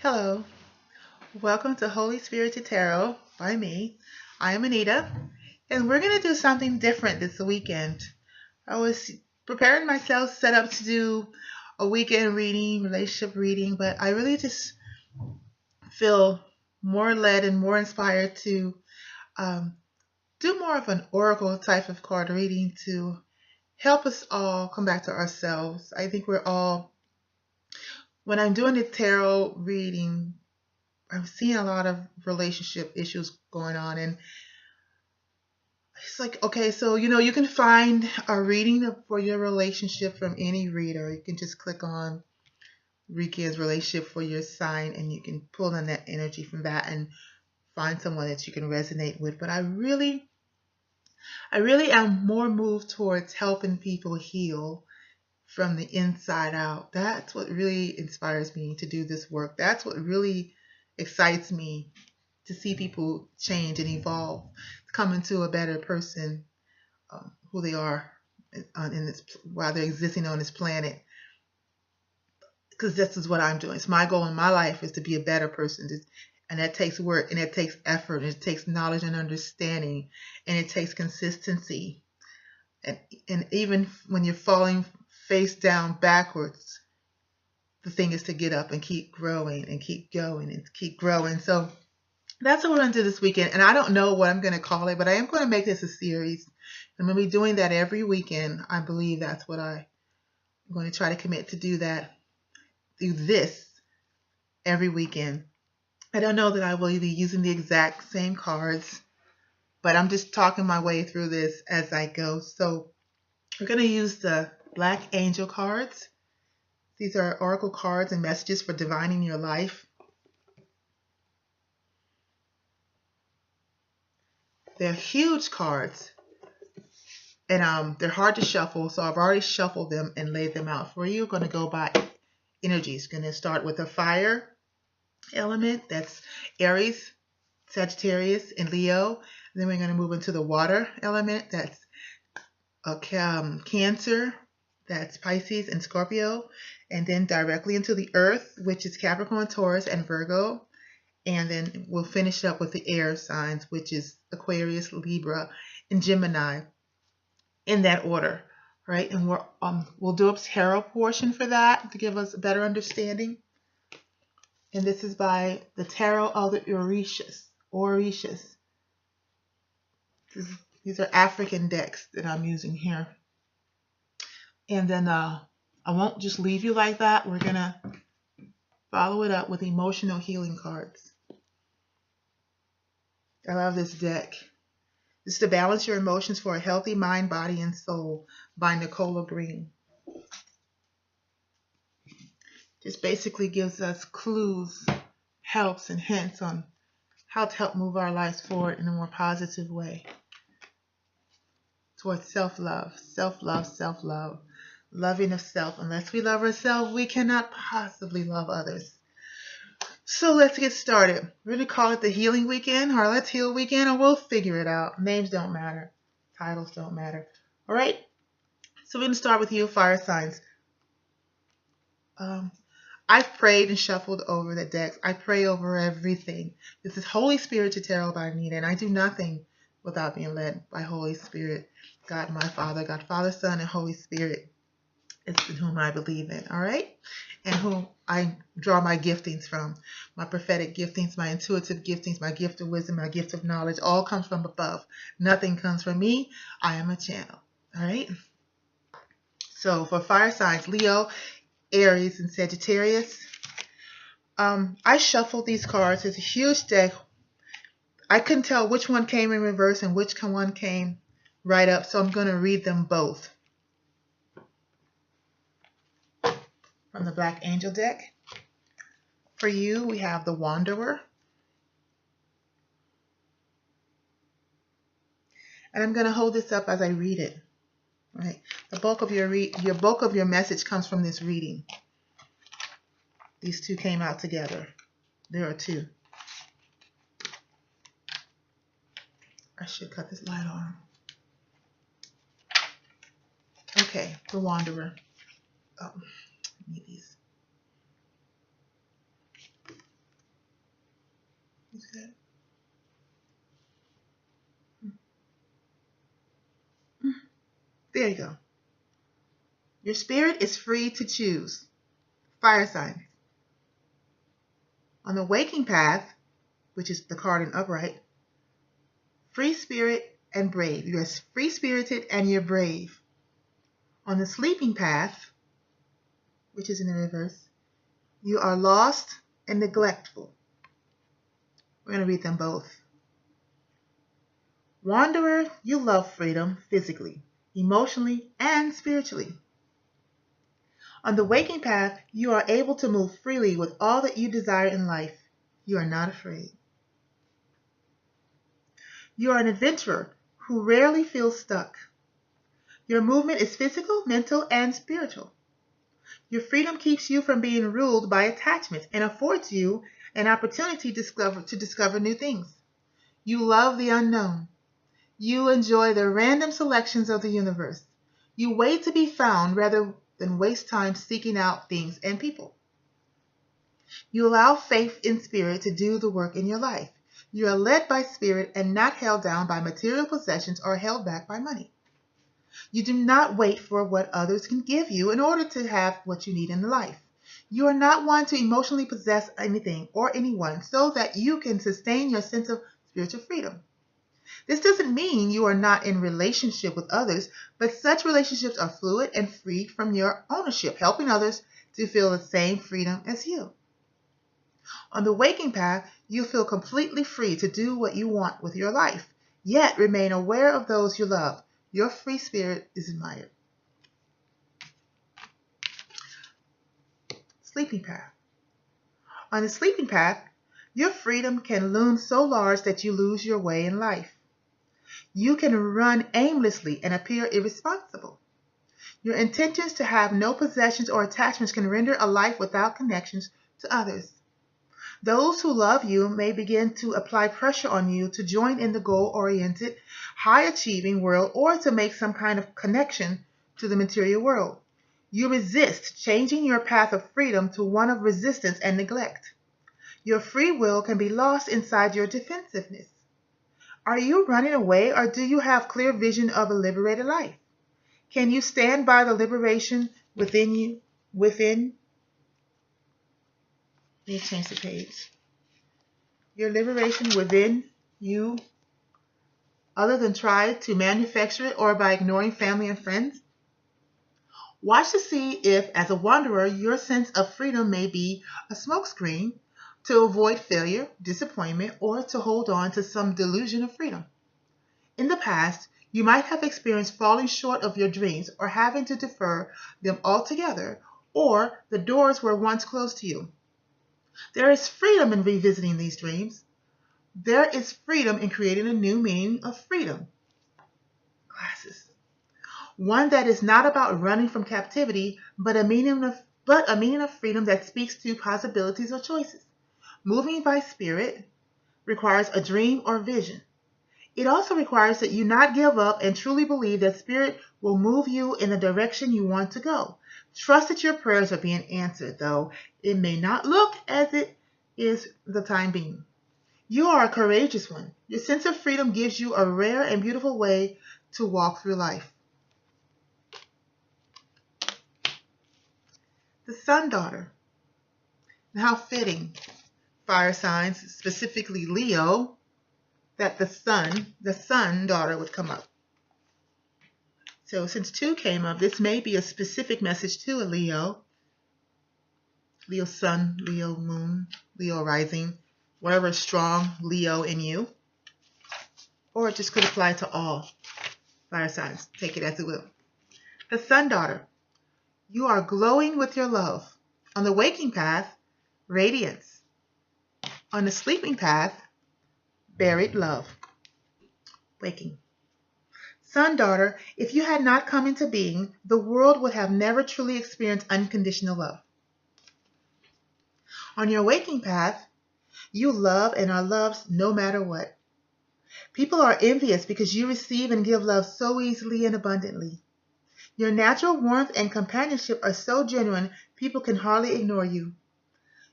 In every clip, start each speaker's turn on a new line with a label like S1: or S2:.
S1: Hello, welcome to Holy Spirited Tarot by me. I am Anita, and we're going to do something different this weekend. I was preparing myself set up to do a weekend reading, relationship reading, but I really just feel more led and more inspired to um, do more of an oracle type of card reading to help us all come back to ourselves. I think we're all, when I'm doing the tarot reading, I'm seeing a lot of relationship issues going on, and it's like, okay, so you can find a reading for your relationship from any reader. You can just click on Riki's relationship for your sign, and you can pull in that energy from that and find someone that you can resonate with. But I really am more moved towards helping people heal from the inside out. That's what really inspires me to do this work. That's what really excites me, to see people change and evolve, come into a better person, who they are in this, while they're existing on this planet. Because this is what I'm doing. It's my goal in my life is to be a better person, and that takes work, and it takes effort, and it takes knowledge and understanding, and it takes consistency. And even when you're falling face down backwards, the thing is to get up and keep growing and keep going and keep growing. So that's what we're going to do this weekend. And I don't know what I'm going to call it, but I am going to make this a series. I'm going to be doing that every weekend. I believe that's what I'm going to try to commit to do this every weekend. I don't know that I will be using the exact same cards, but I'm just talking my way through this as I go. So we're going to use the Black Angel cards. These are oracle cards and messages for divining your life. They're huge cards, and they're hard to shuffle, so I've already shuffled them and laid them out for you. I'm going to go by energies. Going to start with the fire element. That's Aries, Sagittarius, and Leo. And then we're going to move into the water element. That's Cancer. That's Pisces and Scorpio. And then directly into the earth, which is Capricorn, Taurus, and Virgo. And then we'll finish up with the air signs, which is Aquarius, Libra, and Gemini, in that order, right? And we'll do a tarot portion for that to give us a better understanding. And this is by the Tarot of the Orishas. These are African decks that I'm using here. And then I won't just leave you like that. We're gonna follow it up with emotional healing cards. I love this deck. This is to balance your emotions for a healthy mind, body, and soul by Nicola Green. Just basically gives us clues, helps, and hints on how to help move our lives forward in a more positive way towards self-love, loving of self. Unless we love ourselves, we cannot possibly love others. So let's get started. We're going to call it the Healing Weekend, or Let's Heal Weekend, or we'll figure it out. Names don't matter. Titles don't matter. All right? So we're going to start with you, fire signs. I've prayed and shuffled over the decks. I pray over everything. This is Holy Spirit to Tarot by Anita, and I do nothing without being led by Holy Spirit. God, my Father, God, Father, Son, and Holy Spirit is in whom I believe in, all right? And whom I draw my giftings from. My prophetic giftings, my intuitive giftings, my gift of wisdom, my gift of knowledge, all comes from above. Nothing comes from me. I am a channel, all right? So for fire signs, Leo, Aries, and Sagittarius, I shuffled these cards. It's a huge deck. I couldn't tell which one came in reverse and which one came right up, so I'm going to read them both. From the Black Angel deck, for you, we have the Wanderer. And I'm going to hold this up as I read it. Right? The bulk of your message comes from this reading. These two came out together. There are two. I should cut this light on. Okay, the Wanderer. Oh, I need these. There you go. Your spirit is free to choose. Fire sign. On the waking path, which is the card in upright, free spirit and brave. You're free spirited and you're brave. On the sleeping path, which is in the reverse, you are lost and neglectful. We're going to read them both. Wanderer, you love freedom physically, emotionally, and spiritually. On the waking path, you are able to move freely with all that you desire in life. You are not afraid. You are an adventurer who rarely feels stuck. Your movement is physical, mental, and spiritual. Your freedom keeps you from being ruled by attachments and affords you an opportunity to discover new things. You love the unknown. You enjoy the random selections of the universe. You wait to be found rather than waste time seeking out things and people. You allow faith in spirit to do the work in your life. You are led by spirit and not held down by material possessions or held back by money. You do not wait for what others can give you in order to have what you need in life. You are not one to emotionally possess anything or anyone so that you can sustain your sense of spiritual freedom. This doesn't mean you are not in relationship with others, but such relationships are fluid and free from your ownership, helping others to feel the same freedom as you. On the waking path, you feel completely free to do what you want with your life, yet remain aware of those you love. Your free spirit is admired. Sleeping path. On the sleeping path, your freedom can loom so large that you lose your way in life. You can run aimlessly and appear irresponsible. Your intentions to have no possessions or attachments can render a life without connections to others. Those who love you may begin to apply pressure on you to join in the goal-oriented, high-achieving world or to make some kind of connection to the material world. You resist changing your path of freedom to one of resistance and neglect. Your free will can be lost inside your defensiveness. Are you running away or do you have clear vision of a liberated life? Can you stand by the liberation within you? Let me change the page. Your liberation within you, other than try to manufacture it or by ignoring family and friends? Watch to see if, as a wanderer, your sense of freedom may be a smokescreen to avoid failure, disappointment, or to hold on to some delusion of freedom. In the past, you might have experienced falling short of your dreams or having to defer them altogether, or the doors were once closed to you. There is freedom in revisiting these dreams. There is freedom in creating a new meaning of freedom. Glasses. One that is not about running from captivity, but a meaning of freedom that speaks to possibilities or choices. Moving by spirit requires a dream or vision. It also requires that you not give up and truly believe that spirit will move you in the direction you want to go. Trust that your prayers are being answered, though it may not look as it is the time being. You are a courageous one. Your sense of freedom gives you a rare and beautiful way to walk through life. The Sun Daughter. And how fitting, fire signs, specifically Leo, that the sun daughter would come up. So since 2 came up, this may be a specific message to a Leo. Leo sun, Leo moon, Leo rising, whatever is strong Leo in you. Or it just could apply to all fire signs. Take it as it will. The Sun Daughter. You are glowing with your love. On the waking path, radiance. On the sleeping path, buried love. Waking. Sun Daughter, if you had not come into being, the world would have never truly experienced unconditional love. On your waking path, you love and are loved no matter what. People are envious because you receive and give love so easily and abundantly. Your natural warmth and companionship are so genuine, people can hardly ignore you.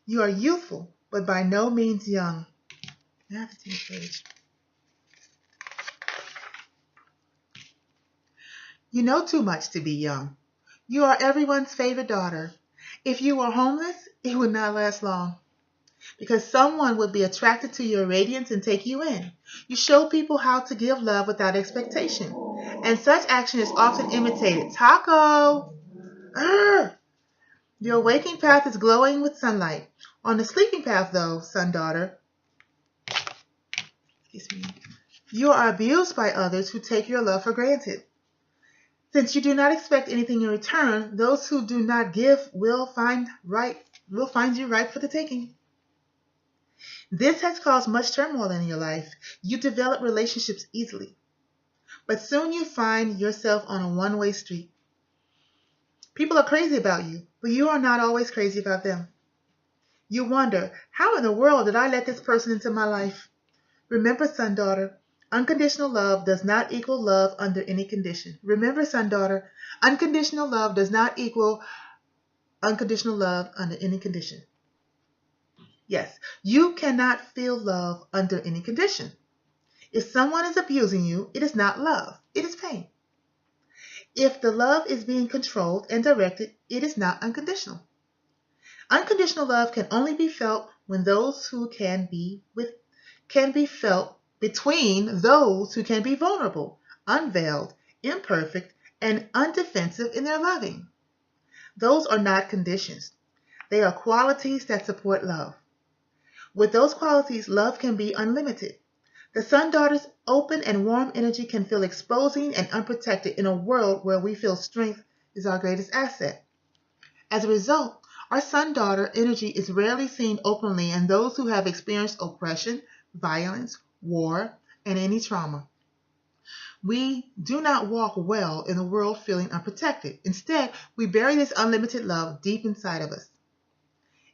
S1: You are youthful, but by no means young. Not the 10th page. You know too much to be young. You are everyone's favorite daughter. If you were homeless, it would not last long, because someone would be attracted to your radiance and take you in. You show people how to give love without expectation, and such action is often imitated. Taco! Urgh! Your waking path is glowing with sunlight. On the sleeping path, though, son daughter, excuse me, you are abused by others who take your love for granted. Since you do not expect anything in return, those who do not give will find you ripe for the taking. This has caused much turmoil in your life. You develop relationships easily, but soon you find yourself on a one-way street. People are crazy about you, but you are not always crazy about them. You wonder, how in the world did I let this person into my life? Remember, son, daughter, unconditional love does not equal love under any condition. Remember, son, daughter, unconditional love does not equal unconditional love under any condition. Yes, you cannot feel love under any condition. If someone is abusing you, it is not love, it is pain. If the love is being controlled and directed, it is not unconditional. Unconditional love can only be felt when those who can be felt between those who can be vulnerable, unveiled, imperfect, and undefensive in their loving. Those are not conditions. They are qualities that support love. With those qualities, love can be unlimited. The sun daughter's open and warm energy can feel exposing and unprotected in a world where we feel strength is our greatest asset. As a result, our sun daughter energy is rarely seen openly in those who have experienced oppression, violence, war, and any trauma. We do not walk well in the world feeling unprotected. Instead, we bury this unlimited love deep inside of us.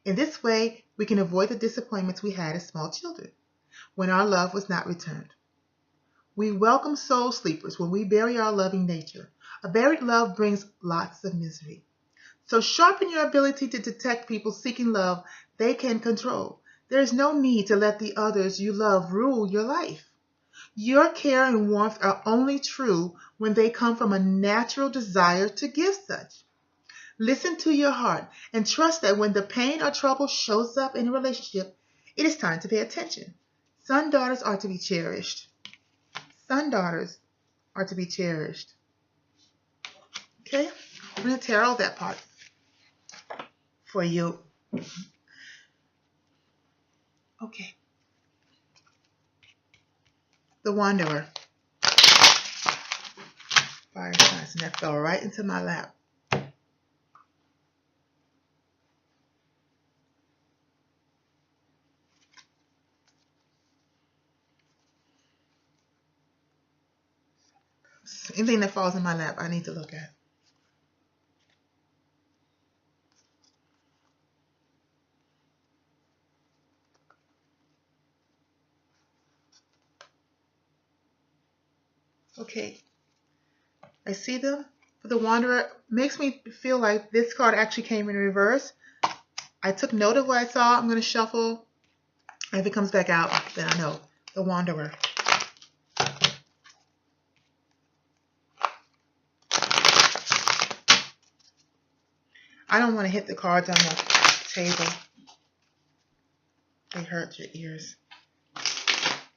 S1: In this way, we can avoid the disappointments we had as small children when our love was not returned. We welcome soul sleepers when we bury our loving nature. A buried love brings lots of misery. So sharpen your ability to detect people seeking love they can control. There is no need to let the others you love rule your life. Your care and warmth are only true when they come from a natural desire to give such. Listen to your heart and trust that when the pain or trouble shows up in a relationship, it is time to pay attention. Son daughters are to be cherished. Son daughters are to be cherished. Okay? I'm going to tarot that part for you. Okay. The Wanderer. Fire signs, and that fell right into my lap. Anything that falls in my lap, I need to look at. Okay, I see them. For the Wanderer, makes me feel like this card actually came in reverse. I took note of what I saw. I'm going to shuffle. If it comes back out, then I know. The Wanderer. I don't want to hit the cards on the table. They hurt your ears.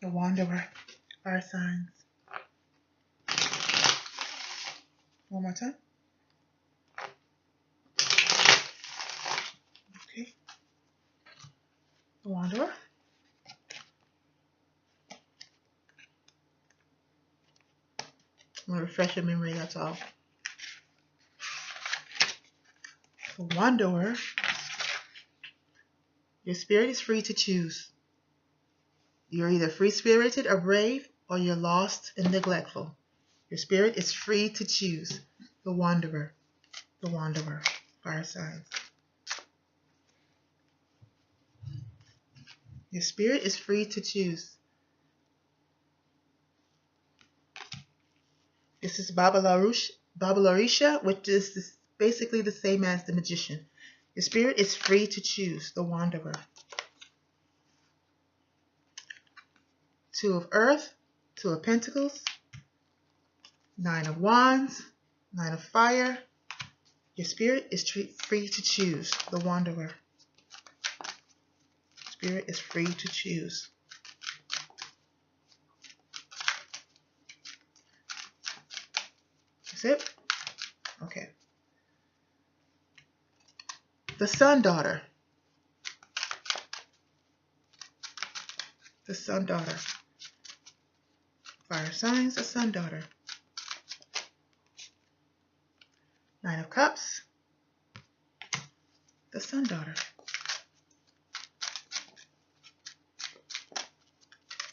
S1: The Wanderer. Fire signs. One more time. Okay. The Wanderer. I'm going to refresh your memory, that's all. The Wanderer. Your spirit is free to choose. You're either free-spirited or brave, or you're lost and neglectful. Your spirit is free to choose. The Wanderer. The Wanderer. Fire signs. Your spirit is free to choose. This is Babalarisha, which is basically the same as the Magician. Your spirit is free to choose. The Wanderer. Two of Earth, Two of Pentacles, Nine of Wands, Nine of Fire. Your spirit is free to choose. The Wanderer. Spirit is free to choose. That's it? Okay. The Sun Daughter. The Sun Daughter. Fire signs, the Sun Daughter. Nine of Cups. The Sun Daughter.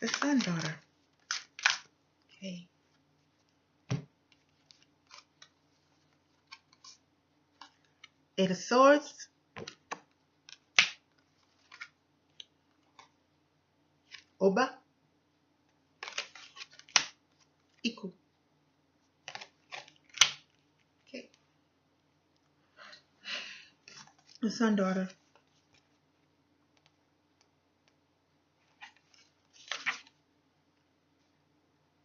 S1: The Sun Daughter. Okay. Eight of Swords. Oba. Equal. Okay. The Sun Daughter.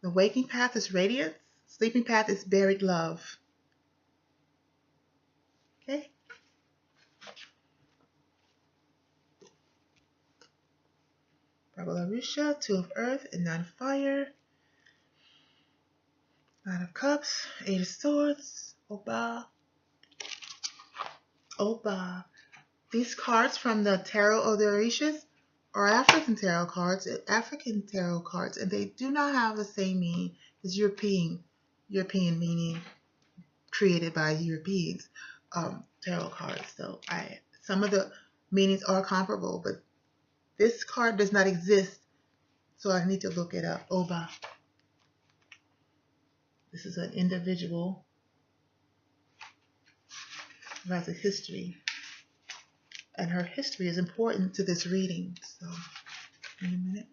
S1: The waking path is radiance. Sleeping path is buried love. Okay. Babalarusha, Two of Earth and Nine of Fire. Nine of Cups, Eight of Swords, Oba. Oba. These cards from the Tarot of the Orishas are African tarot cards, and they do not have the same meaning as European meaning created by Europeans tarot cards. So some of the meanings are comparable, but this card does not exist, so I need to look it up. Oba. This is an individual who has a history, and her history is important to this reading. So, wait a minute.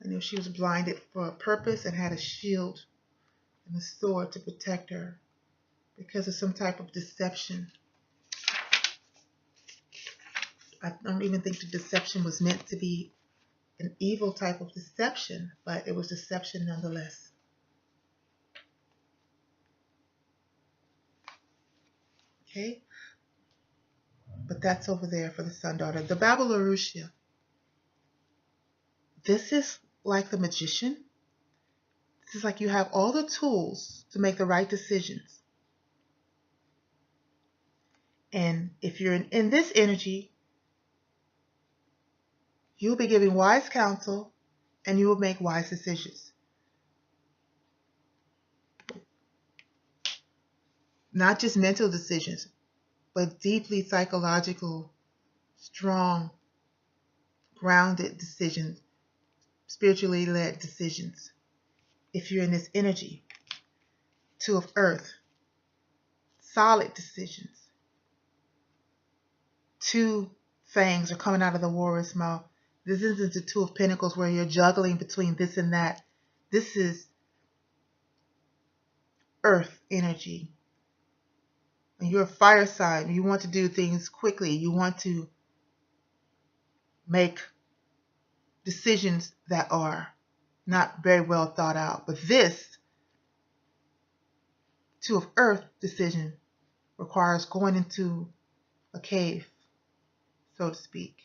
S1: I know she was blinded for a purpose and had a shield and a sword to protect her because of some type of deception. I don't even think the deception was meant to be an evil type of deception, but it was deception nonetheless. Okay? But that's over there for the Sun Daughter. The Babalarusha. This is like the magician. This is like you have all the tools to make the right decisions. And if you're in this energy, you'll be giving wise counsel and you will make wise decisions. Not just mental decisions, but deeply psychological, strong, grounded decisions, spiritually led decisions. If you're in this energy, Two of Earth, solid decisions. Two fangs are coming out of the warrior's mouth. This isn't the Two of Pentacles where you're juggling between this and that. This is Earth energy. And you're a fire sign. You want to do things quickly. You want to make decisions that are not very well thought out. But this Two of Earth decision requires going into a cave, so to speak.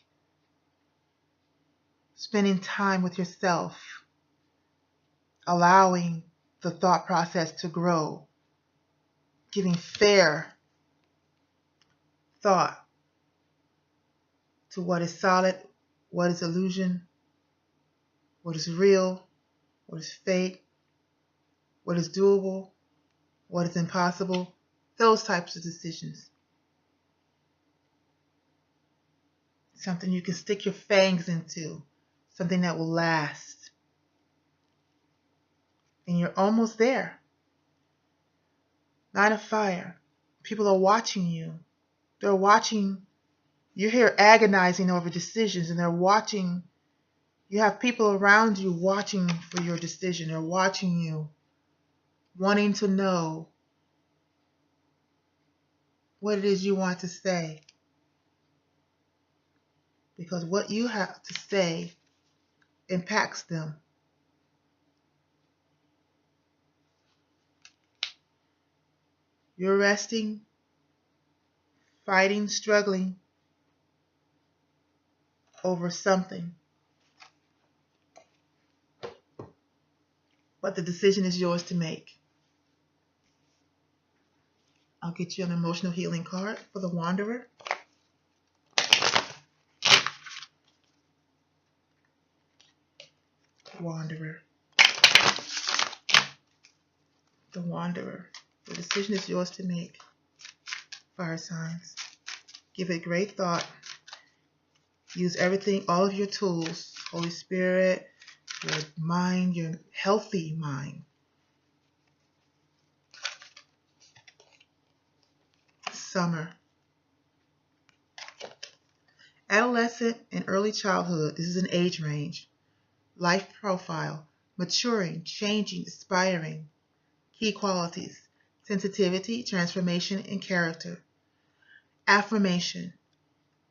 S1: Spending time with yourself, allowing the thought process to grow, giving fair thought to what is solid, what is illusion, what is real, what is fake, what is doable, what is impossible, those types of decisions. Something you can stick your fangs into, something that will last. And you're almost there. Nine of Fire. People are watching you. They're watching. You're here agonizing over decisions, and they're watching. You have people around you watching for your decision. They're watching you, wanting to know what it is you want to say. because what you have to say impacts them. You're resting, fighting, struggling over something, but the decision is yours to make. I'll get you an emotional healing card for the Wanderer. Wanderer. The Wanderer. The decision is yours to make. Fire signs. Give it great thought. Use everything, all of your tools. Holy Spirit, your mind, your healthy mind. Summer. Adolescent and early childhood. This is an age range. Life profile. Maturing, changing, aspiring. Key qualities: sensitivity, transformation, and character. Affirmation.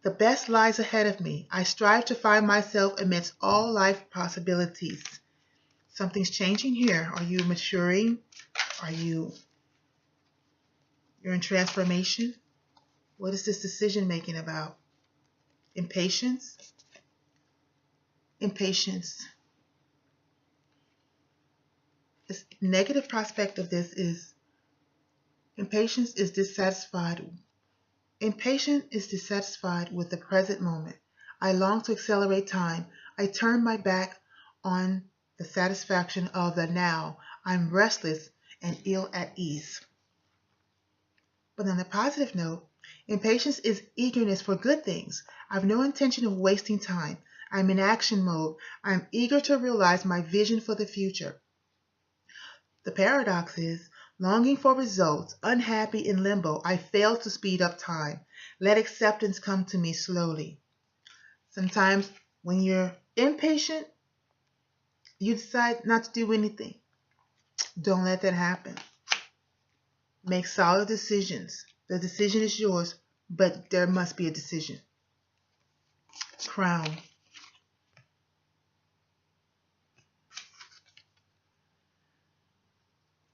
S1: The best lies ahead of me. I strive to find myself amidst all life possibilities. Something's changing here. Are you maturing? You're in transformation? What is this decision making about? Impatience? Impatience. The negative prospect of this is impatience is dissatisfied. Impatient is dissatisfied with the present moment. I long to accelerate time. I turn my back on the satisfaction of the now. I'm restless and ill at ease. But on a positive note, impatience is eagerness for good things. I've no intention of wasting time. I'm in action mode. I'm eager to realize my vision for the future. The paradox is, longing for results, unhappy in limbo, I fail to speed up time. Let acceptance come to me slowly. Sometimes when you're impatient, you decide not to do anything. Don't let that happen. Make solid decisions. The decision is yours, but there must be a decision. Crown.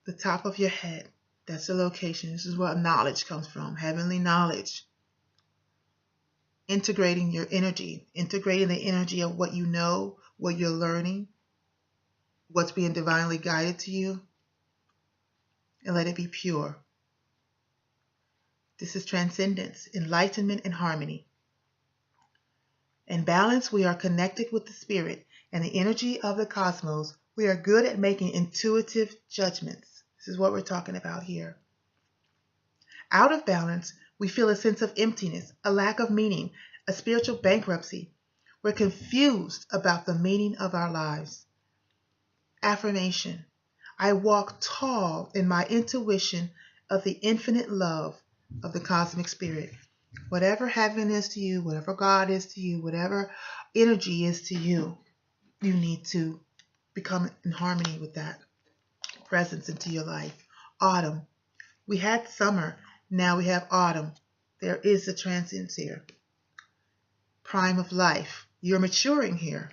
S1: The top of your head. That's the location. This is where knowledge comes from. Heavenly knowledge. Integrating your energy. Integrating the energy of what you know, what you're learning, what's being divinely guided to you, and let it be pure. This is transcendence, enlightenment, and harmony. In balance, we are connected with the spirit and the energy of the cosmos. We are good at making intuitive judgments. This is what we're talking about here. Out of balance, we feel a sense of emptiness, a lack of meaning, a spiritual bankruptcy. We're confused about the meaning of our lives. Affirmation. I walk tall in my intuition of the infinite love of the cosmic spirit. Whatever heaven is to you, whatever God is to you, whatever energy is to you, you need to become in harmony with that presence into your life. Autumn. We had summer. Now we have autumn. There is a transience here. Prime of life. You're maturing here.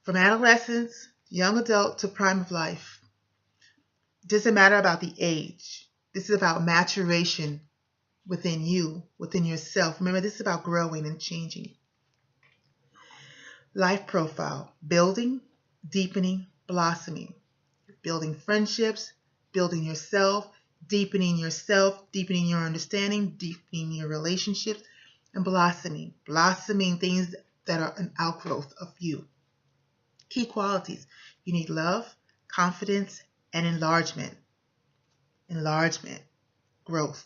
S1: From adolescence, young adult to prime of life. It doesn't matter about the age. This is about maturation within you, within yourself. Remember, this is about growing and changing. Life profile. Building, deepening, blossoming. Building friendships, building yourself, deepening your understanding, deepening your relationships, and blossoming. Blossoming things that are an outgrowth of you. Key qualities. You need love, confidence, and enlargement. Enlargement. Growth.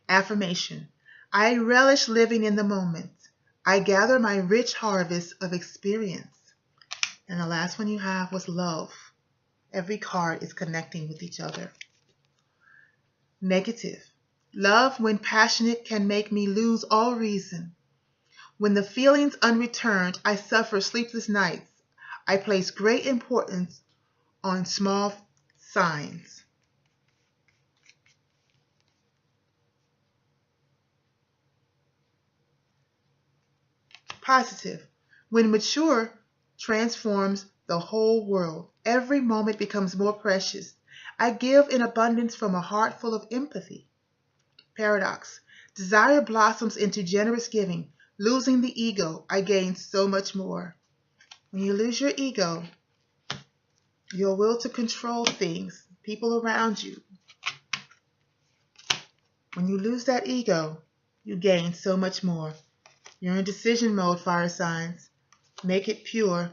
S1: Affirmation. I relish living in the moment. I gather my rich harvest of experience. And the last one you have was love. Every card is connecting with each other. Negative. Love, when passionate, can make me lose all reason. When the feeling's unreturned, I suffer sleepless nights. I place great importance on small signs. Positive. When mature, transforms the whole world. Every moment becomes more precious. I give in abundance from a heart full of empathy. Paradox. Desire blossoms into generous giving. Losing the ego, I gain so much more. When you lose your ego, your will to control things, people around you, when you lose that ego, you gain so much more. You're in decision mode, fire signs. Make it pure.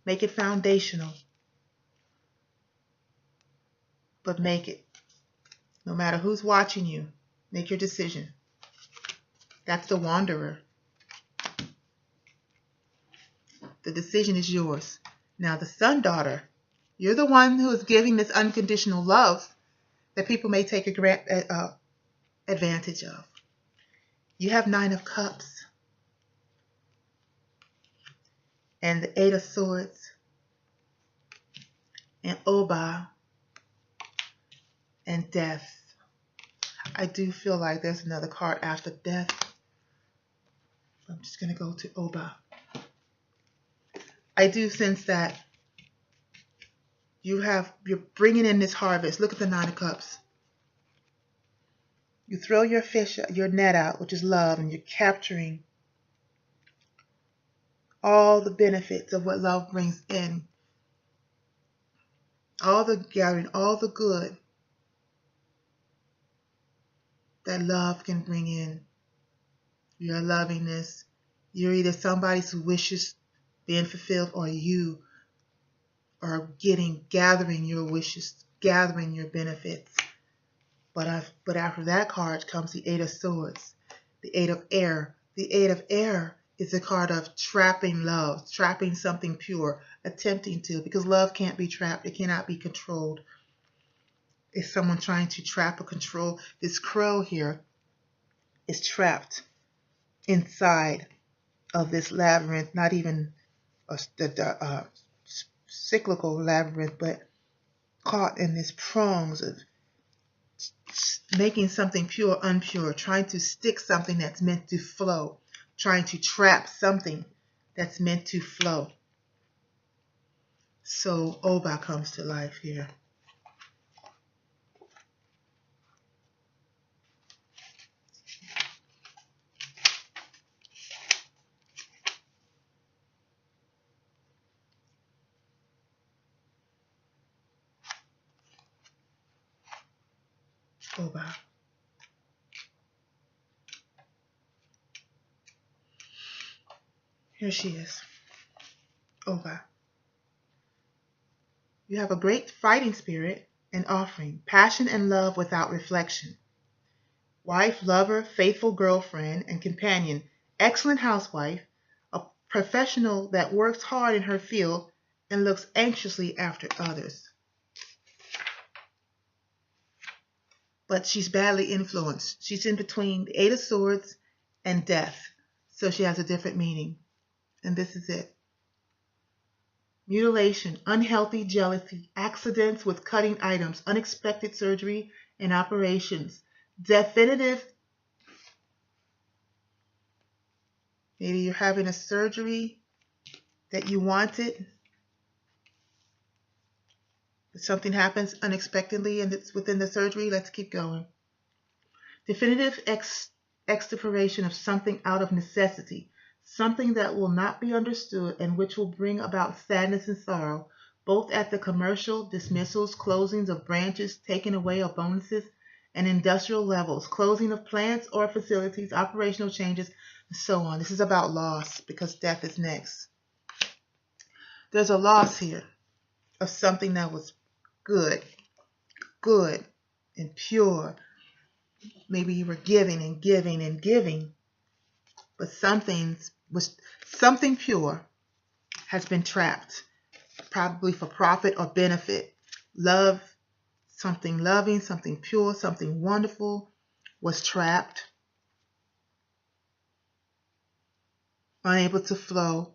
S1: Make it foundational. But make it. No matter who's watching you, make your decision. That's the wanderer. The decision is yours. Now the sun daughter, you're the one who is giving this unconditional love that people may take advantage of. You have 9 of Cups and the 8 of Swords and Oba and Death. I do feel like there's another card after Death. I'm just going to go to Oba. I do sense that you're bringing in this harvest. Look at the 9 of Cups. You throw your net out, which is love, and you're capturing all the benefits of what love brings in. All the gathering, all the good that love can bring in. Your lovingness. You're either somebody's wishes being fulfilled, or you are gathering your wishes, gathering your benefits. But after that card comes the 8 of Swords, the 8 of Air. The 8 of Air is a card of trapping love, trapping something pure, attempting to, because love can't be trapped. It cannot be controlled. It's someone trying to trap or control. This crow here is trapped inside of this labyrinth, not even the cyclical labyrinth, but caught in these prongs of making something pure unpure, trying to stick something that's meant to flow, trying to trap something that's meant to flow. So Oba comes to life here. Oba. Here she is. Oba. You have a great fighting spirit and offering, passion and love without reflection. Wife, lover, faithful girlfriend and companion, excellent housewife, a professional that works hard in her field and looks anxiously after others. But she's badly influenced. She's in between the 8 of Swords and Death. So she has a different meaning. And this is it. Mutilation, unhealthy jealousy, accidents with cutting items, unexpected surgery and operations. Definitive. Maybe you're having a surgery that you wanted, but something happens unexpectedly and it's within the surgery. Let's keep going. Definitive extirpation of something out of necessity, something that will not be understood and which will bring about sadness and sorrow, both at the commercial dismissals, closings of branches, taking away of bonuses, and industrial levels, closing of plants or facilities, operational changes, and so on. This is about loss because Death is next. There's a loss here of something that was good and pure. Maybe you were giving and giving and giving, but something pure has been trapped, probably for profit or benefit. Love, something loving, something pure, something wonderful was trapped, unable to flow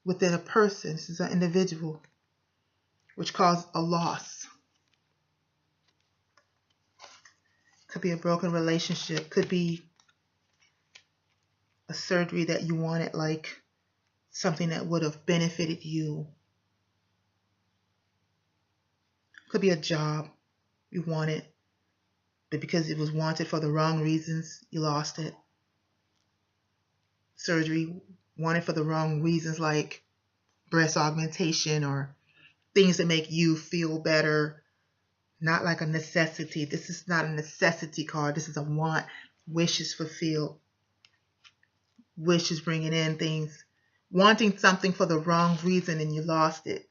S1: within a person. This is an individual, which caused a loss. Could be a broken relationship, could be a surgery that you wanted, like something that would have benefited you. Could be a job you wanted, but because it was wanted for the wrong reasons, you lost it. Surgery wanted for the wrong reasons, like breast augmentation or things that make you feel better, not like a necessity. This is not a necessity card. This is a want. Wishes fulfilled. Wishes bringing in things. Wanting something for the wrong reason and you lost it.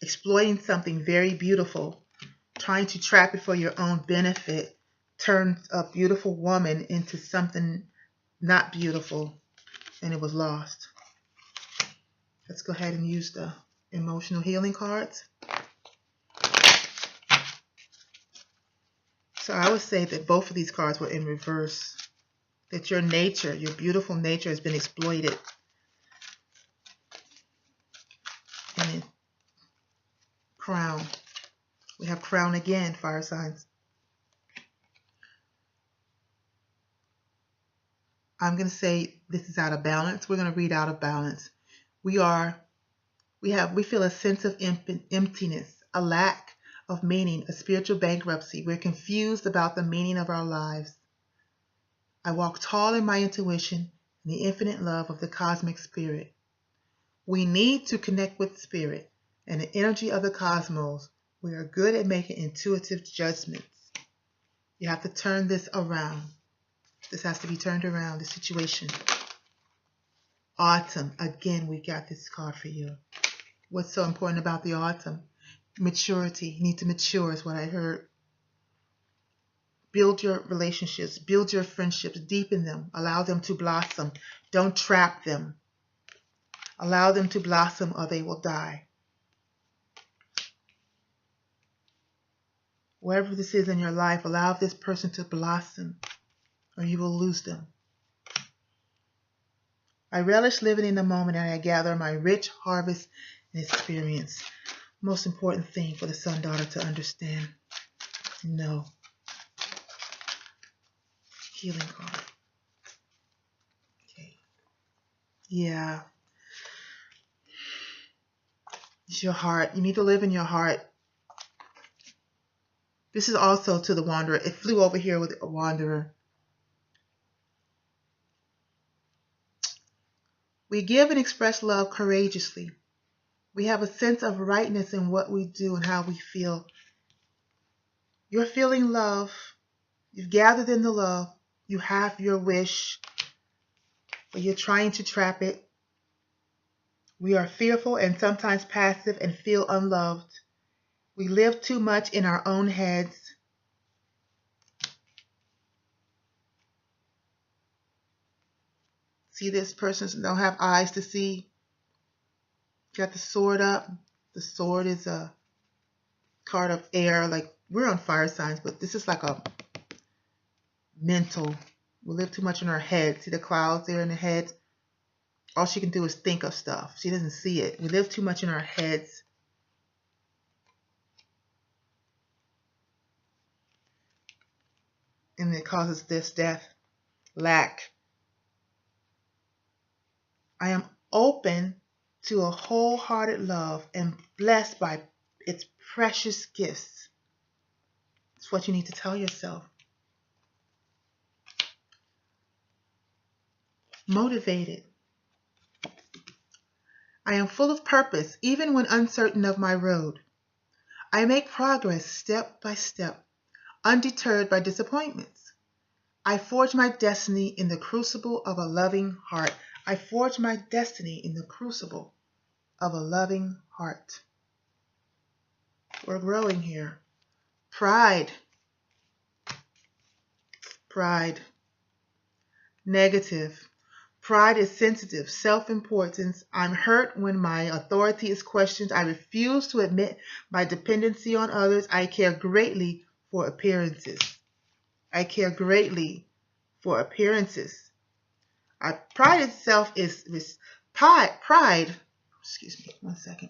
S1: Exploiting something very beautiful. Trying to trap it for your own benefit. Turned a beautiful woman into something not beautiful and it was lost. Let's go ahead and use the emotional healing cards. So I would say that both of these cards were in reverse. That your nature, your beautiful nature has been exploited. And then crown. We have crown again, fire signs. I'm going to say this is out of balance. We're going to read out of balance. We feel a sense of emptiness, a lack of meaning, a spiritual bankruptcy. We're confused about the meaning of our lives. I walk tall in my intuition and the infinite love of the cosmic spirit. We need to connect with spirit and the energy of the cosmos. We are good at making intuitive judgments. You have to turn this around. This has to be turned around, the situation. Autumn. Again, we got this card for you. What's so important about the autumn? Maturity. You need to mature is what I heard. Build your relationships. Build your friendships. Deepen them. Allow them to blossom. Don't trap them. Allow them to blossom or they will die. Wherever this is in your life, allow this person to blossom or you will lose them. I relish living in the moment and I gather my rich harvest and experience. Most important thing for the sun daughter to understand. No. Healing card. Okay. Yeah. It's your heart. You need to live in your heart. This is also to the wanderer. It flew over here with a wanderer. We give and express love courageously. We have a sense of rightness in what we do and how we feel. You're feeling love. You've gathered in the love. You have your wish, but you're trying to trap it. We are fearful and sometimes passive and feel unloved. We live too much in our own heads. See, this person don't have eyes to see. Got the sword up. The sword is a card of air. Like, we're on fire signs, but this is like a mental. We live too much in our head. See the clouds there in the head? All she can do is think of stuff. She doesn't see it. We live too much in our heads. And it causes this death, lack. I am open to a wholehearted love and blessed by its precious gifts. It's what you need to tell yourself. Motivated. I am full of purpose, even when uncertain of my road. I make progress step by step, undeterred by disappointments. I forge my destiny in the crucible of a loving heart. I forge my destiny in the crucible of a loving heart. We're growing here. Pride. Pride. Negative. Pride is sensitive, self-importance. I'm hurt when my authority is questioned. I refuse to admit my dependency on others. I care greatly for appearances. I care greatly for appearances. Pride itself is pride. Excuse me, 1 second.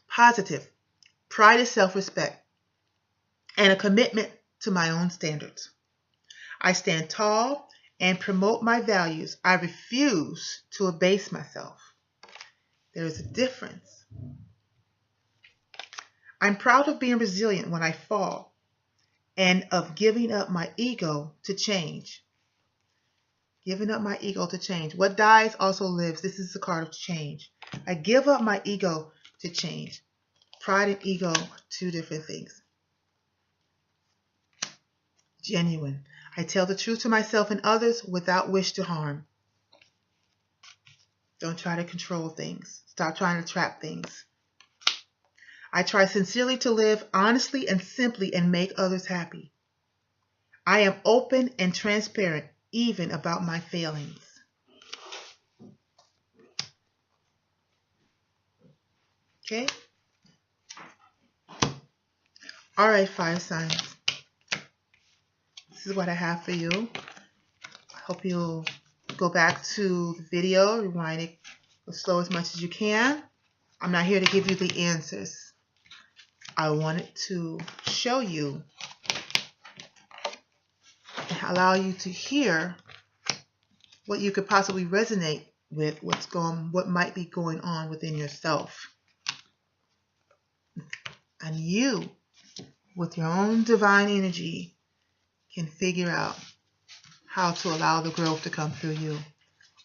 S1: Positive. Pride is self-respect and a commitment to my own standards. I stand tall and promote my values. I refuse to abase myself. There is a difference. I'm proud of being resilient when I fall and of giving up my ego to change. Giving up my ego to change. What dies also lives. This is the card of change. I give up my ego to change. Pride and ego, two different things. Genuine. I tell the truth to myself and others without wish to harm. Don't try to control things. Stop trying to trap things. I try sincerely to live honestly and simply and make others happy. I am open and transparent, even about my failings. Okay? All right, fire signs. This is what I have for you. I hope you'll go back to the video, rewind it slow as much as you can. I'm not here to give you the answers. I wanted to show you, allow you to hear what you could possibly resonate with, what might be going on within yourself. And you, with your own divine energy, can figure out how to allow the growth to come through you.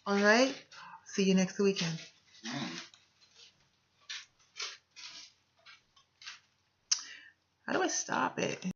S1: All right? See you next weekend. How do I stop it?